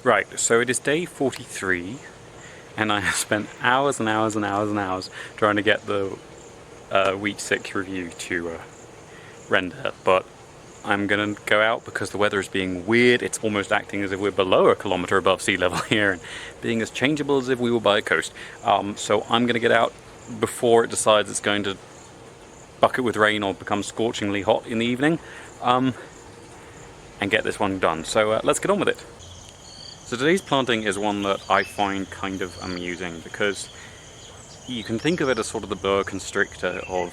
Right, so it is day 43, and I have spent hours and hours and hours and hours trying to get the week 6 review to render, but I'm gonna go out because the weather is being weird. It's almost acting as if we're below a kilometer above sea level here, and being as changeable as if we were by a coast. So I'm gonna get out before it decides it's going to bucket with rain or become scorchingly hot in the evening, and get this one done. So let's get on with it. So today's planting is one that I find kind of amusing because you can think of it as sort of the boa constrictor of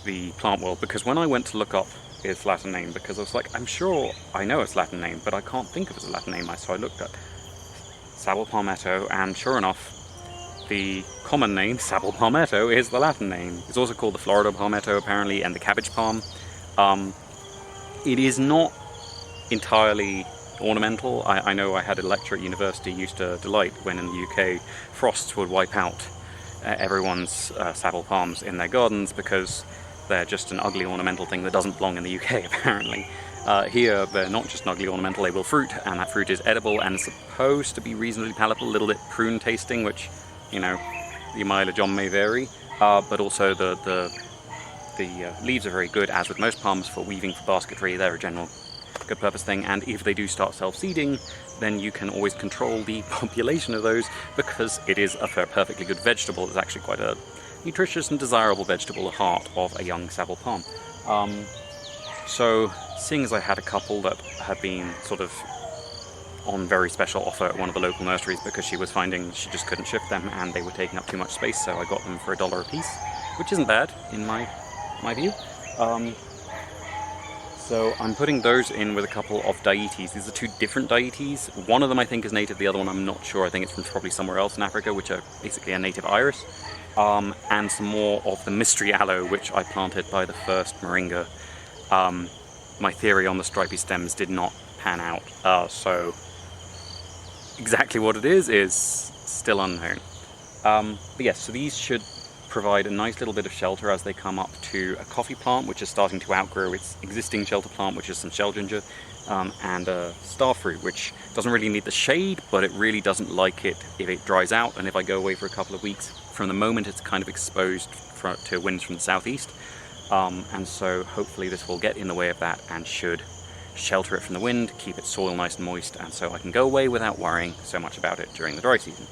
the plant world, because when I went to look up its Latin name, because I was like, I'm sure I know its Latin name, but I can't think of its Latin name, so I looked at Sabal palmetto, and sure enough, the common name, Sabal palmetto, is the Latin name. It's also called the Florida palmetto, apparently, and the cabbage palm. It is not entirely ornamental. I know I had a lecturer at university used to delight when in the UK frosts would wipe out everyone's Sabal palms in their gardens because they're just an ugly ornamental thing that doesn't belong in the UK, apparently. Here they're not just an ugly ornamental, they will fruit, and that fruit is edible and supposed to be reasonably palatable, a little bit prune tasting, which, you know, the mileage on may vary, but also the leaves are very good, as with most palms, for weaving for basketry. They're a general good purpose thing, and if they do start self-seeding, then you can always control the population of those, because it is a perfectly good vegetable. It's actually quite a nutritious and desirable vegetable, the heart of a young Sabal palm. So seeing as I had a couple that had been sort of on very special offer at one of the local nurseries because she was finding she just couldn't shift them and they were taking up too much space, so I got them for $1 a piece, which isn't bad in my view. So I'm putting those in with a couple of dietes. These are two different dietes. One of them I think is native, the other one I'm not sure. I think it's from probably somewhere else in Africa, which are basically a native iris. And some more of the mystery aloe, which I planted by the first Moringa. My theory on the stripy stems did not pan out, so exactly what it is still unknown. But yes, so these should provide a nice little bit of shelter as they come up to a coffee plant, which is starting to outgrow its existing shelter plant, which is some shell ginger, and a starfruit, which doesn't really need the shade, but it really doesn't like it if it dries out, and if I go away for a couple of weeks. From the moment it's kind of exposed to winds from the southeast, and so hopefully this will get in the way of that and should shelter it from the wind, keep its soil nice and moist, and so I can go away without worrying so much about it during the dry season.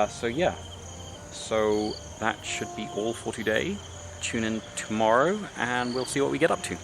So yeah, so that should be all for today. Tune in tomorrow and we'll see what we get up to.